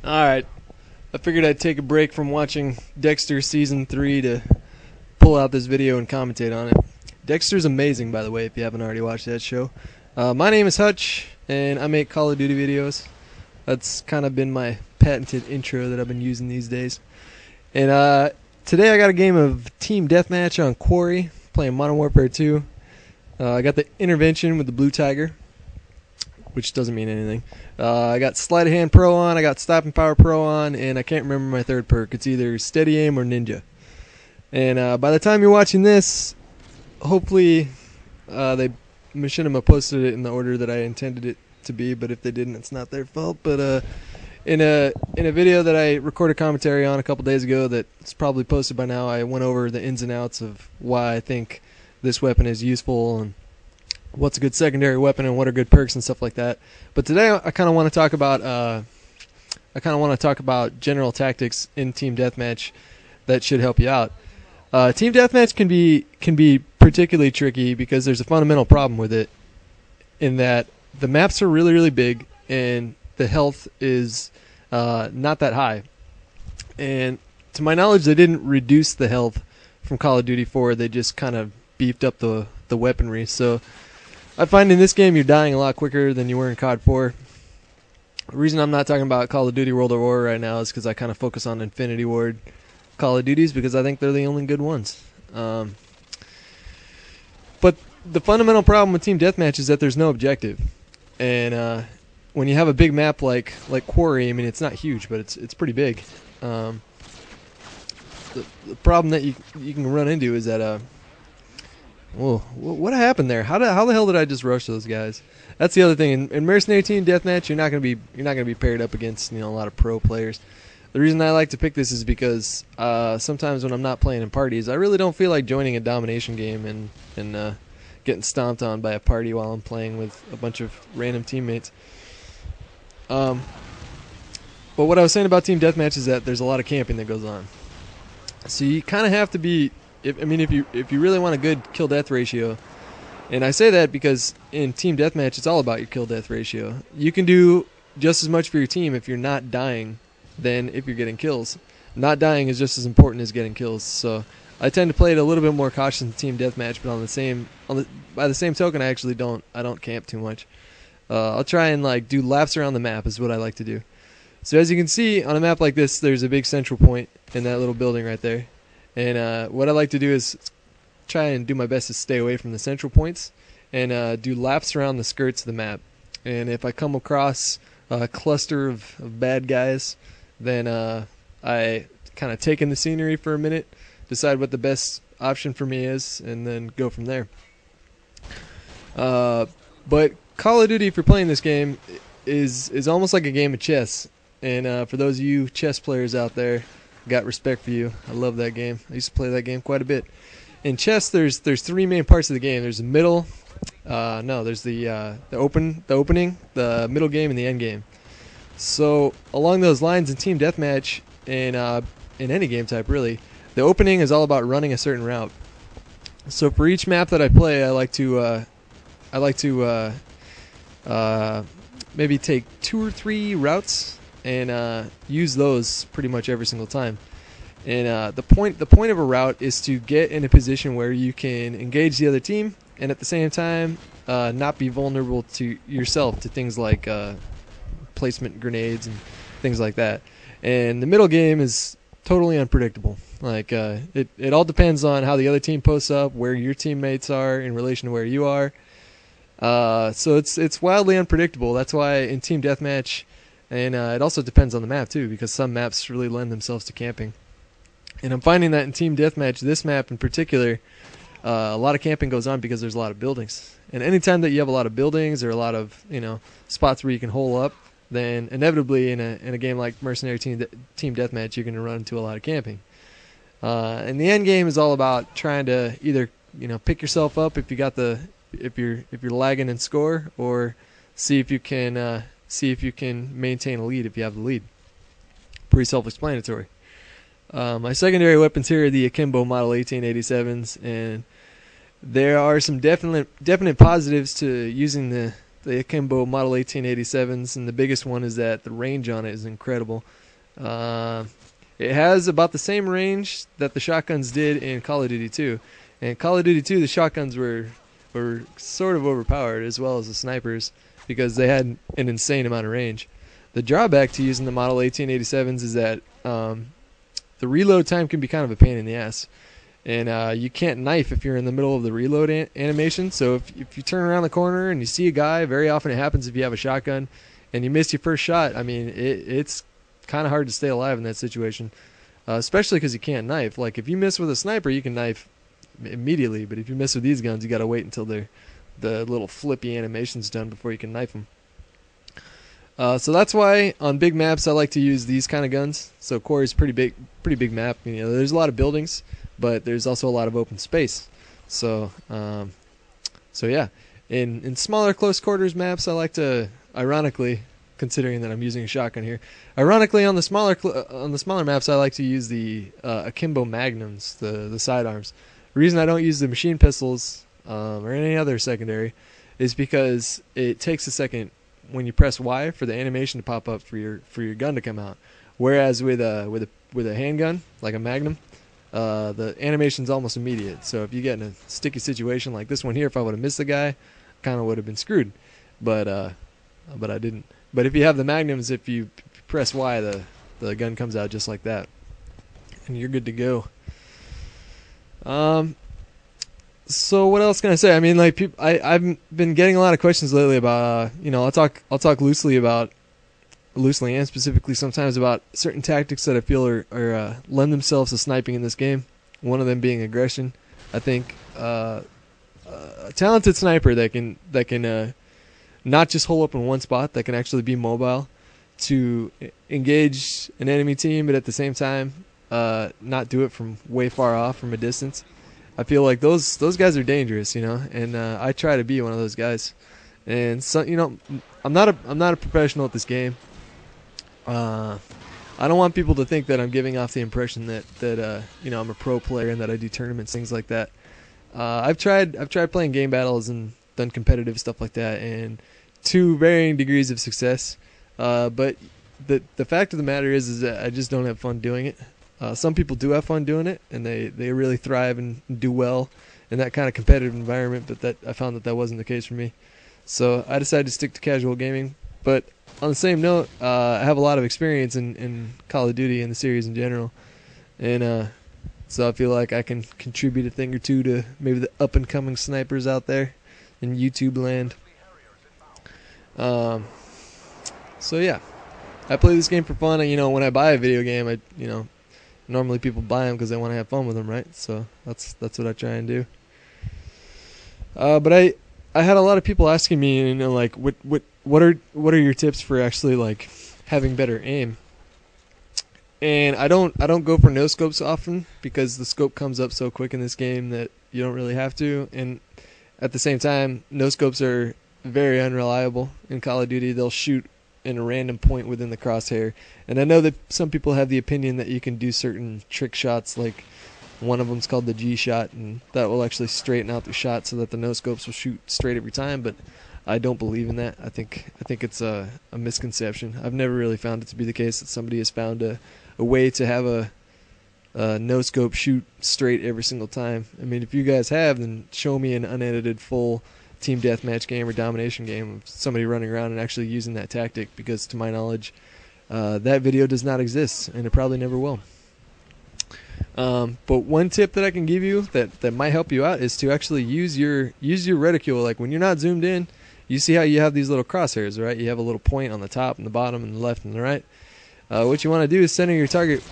Alright, I figured I'd take a break from watching Dexter Season 3 to pull out this video and commentate on it. Dexter's amazing, by the way, if you haven't already watched that show. My name is Hutch, and I make Call of Duty videos. That's kind of been my patented intro that I've been using these days. And today I got a game of Team Deathmatch on Quarry, playing Modern Warfare 2. I got the Intervention with the Blue Tiger, which doesn't mean anything. I got Sleight of Hand Pro on, I got Stopping Power Pro on, and I can't remember my third perk. It's either Steady Aim or Ninja. And by the time you're watching this, hopefully Machinima posted it in the order that I intended it to be, but if they didn't, it's not their fault. But in a video that I recorded commentary on a couple days ago that's probably posted by now, I went over the ins and outs of why I think this weapon is useful and what's a good secondary weapon and what are good perks and stuff like that. But today I kind of want to talk about general tactics in Team Deathmatch that should help you out. Team Deathmatch can be particularly tricky because there's a fundamental problem with it, in that the maps are really big and the health is not that high. And to my knowledge, they didn't reduce the health from Call of Duty 4. They just kind of beefed up the weaponry. So I find in this game you're dying a lot quicker than you were in COD 4. The reason I'm not talking about Call of Duty World at War right now is because I kind of focus on Infinity Ward Call of Duties because I think they're the only good ones. But the fundamental problem with Team Deathmatch is that there's no objective. And when you have a big map like Quarry, I mean, it's not huge, but it's pretty big. The problem that you can run into is that whoa, what happened there? How the hell did I just rush those guys? That's the other thing. In Mercenary Team Deathmatch, you're not gonna be paired up against a lot of pro players. The reason I like to pick this is because sometimes when I'm not playing in parties, I really don't feel like joining a domination game and getting stomped on by a party while I'm playing with a bunch of random teammates. But what I was saying about Team Deathmatch is that there's a lot of camping that goes on. So you kind of have to be. If you really want a good kill-death ratio, and I say that because in Team Deathmatch it's all about your kill-death ratio. You can do just as much for your team if you're not dying than if you're getting kills. Not dying is just as important as getting kills. So I tend to play it a little bit more cautious in Team Deathmatch, but by the same token, I don't camp too much. I'll try and do laps around the map is what I like to do. So as you can see on a map like this, there's a big central point in that little building right there. And what I like to do is try and do my best to stay away from the central points and do laps around the skirts of the map. And if I come across a cluster of bad guys, then I kind of take in the scenery for a minute, decide what the best option for me is, and then go from there. But Call of Duty, if you're playing this game, is almost like a game of chess. And for those of you chess players out there, got respect for you. I love that game. I used to play that game quite a bit. In chess, there's three main parts of the game. There's the middle. There's the opening, the middle game, and the end game. So along those lines, in Team Deathmatch, and in any game type really, the opening is all about running a certain route. So for each map that I play, I like to maybe take 2 or 3 routes and use those pretty much every single time. And the point of a route is to get in a position where you can engage the other team and at the same time not be vulnerable to yourself to things like placement grenades and things like that. And the middle game is totally unpredictable. It all depends on how the other team posts up, where your teammates are in relation to where you are. So it's wildly unpredictable. That's why in Team Deathmatch, and it also depends on the map too, because some maps really lend themselves to camping. And I'm finding that in Team Deathmatch, this map in particular, a lot of camping goes on because there's a lot of buildings. And anytime that you have a lot of buildings or a lot of spots where you can hole up, then inevitably in a game like Mercenary Team Deathmatch, you're going to run into a lot of camping. And the end game is all about trying to either pick yourself up if you're lagging in score, or see if you can maintain a lead if you have the lead. Pretty self-explanatory. My secondary weapons here are the Akimbo Model 1887s, and there are some definite positives to using the Akimbo Model 1887s, and the biggest one is that the range on it is incredible. It has about the same range that the shotguns did in Call of Duty 2. In Call of Duty 2, the shotguns were sort of overpowered, as well as the snipers, because they had an insane amount of range. The drawback to using the Model 1887s is that the reload time can be kind of a pain in the ass. And you can't knife if you're in the middle of the reload animation. So if you turn around the corner and you see a guy, very often it happens if you have a shotgun, and you miss your first shot, I mean, it's kind of hard to stay alive in that situation, especially because you can't knife. Like, if you miss with a sniper, you can knife immediately, but if you miss with these guns, you got to wait until the little flippy animation's done before you can knife them. So that's why on big maps I like to use these kind of guns. So Quarry's pretty big map. You know, there's a lot of buildings, but there's also a lot of open space. So yeah, in smaller close quarters maps, I like to, ironically, considering that I'm using a shotgun here, ironically on the smaller maps, I like to use the Akimbo Magnums, the sidearms. The reason I don't use the machine pistols or any other secondary is because it takes a second when you press Y for the animation to pop up for your gun to come out. Whereas with a handgun like a Magnum, the animation's almost immediate. So if you get in a sticky situation like this one here, if I would have missed the guy, kind of would have been screwed. But I didn't. But if you have the Magnums, if you press Y, the gun comes out just like that, and you're good to go. So what else can I say? I mean, like, I've been getting a lot of questions lately about, you know, I'll talk loosely and specifically sometimes about certain tactics that I feel are lend themselves to sniping in this game. One of them being aggression. I think a talented sniper that can not just hole up in one spot, that can actually be mobile to engage an enemy team, but at the same time not do it from way far off from a distance. I feel like those guys are dangerous, you know, and I try to be one of those guys. And so, you know, I'm not a professional at this game. I don't want people to think that I'm giving off the impression that you know, I'm a pro player and that I do tournaments, things like that. I've tried playing game battles and done competitive stuff like that, and to varying degrees of success. But the fact of the matter is that I just don't have fun doing it. Some people do have fun doing it, and they really thrive and do well in that kind of competitive environment, but I found that wasn't the case for me. So I decided to stick to casual gaming. But on the same note, I have a lot of experience in Call of Duty and the series in general, and so I feel like I can contribute a thing or two to maybe the up-and-coming snipers out there in YouTube land. So yeah, I play this game for fun. And, you know, when I buy a video game, normally people buy them because they want to have fun with them, right? So that's what I try and do. But I had a lot of people asking me, you know, like, what are your tips for actually, like, having better aim? And I don't go for no scopes often, because the scope comes up so quick in this game that you don't really have to. And at the same time, no scopes are very unreliable in Call of Duty. They'll shoot in a random point within the crosshair. And I know that some people have the opinion that you can do certain trick shots, like one of them's called the G shot, and that will actually straighten out the shot so that the no scopes will shoot straight every time. But I don't believe in that. I think it's a misconception. I've never really found it to be the case that somebody has found a way to have a no scope shoot straight every single time. I mean, if you guys have, then show me an unedited full team deathmatch game or domination game of somebody running around and actually using that tactic, because to my knowledge, that video does not exist, and it probably never will. But one tip that I can give you that might help you out is to actually use your reticule. Like, when you're not zoomed in, you see how you have these little crosshairs, right? You have a little point on the top and the bottom and the left and the right. What you want to do is center your target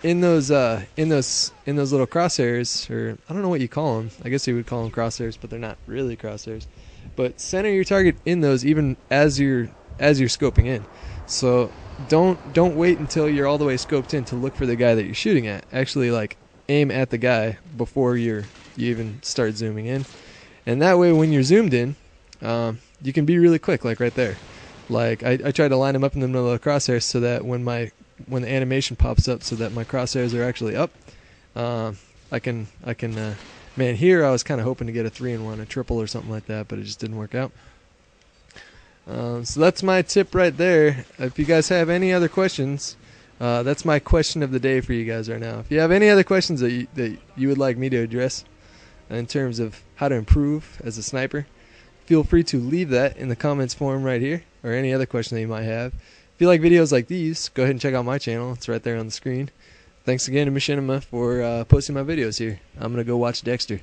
in those little crosshairs, or I don't know what you call them. I guess you would call them crosshairs, but they're not really crosshairs. But center your target in those, even as you're scoping in. So don't wait until you're all the way scoped in to look for the guy that you're shooting at. Actually, like, aim at the guy before you even start zooming in, and that way when you're zoomed in, you can be really quick, like right there. Like, I try to line them up in the middle of the crosshairs so that when the animation pops up, so that my crosshairs are actually up, I can man, here I was kind of hoping to get a 3-in-1, a triple or something like that, but it just didn't work out. So that's my tip right there. If you guys have any other questions, that's my question of the day for you guys right now. If you have any other questions that you would like me to address in terms of how to improve as a sniper, feel free to leave that in the comments form right here, or any other question that you might have. If you like videos like these, go ahead and check out my channel. It's right there on the screen. Thanks again to Machinima for posting my videos here. I'm going to go watch Dexter.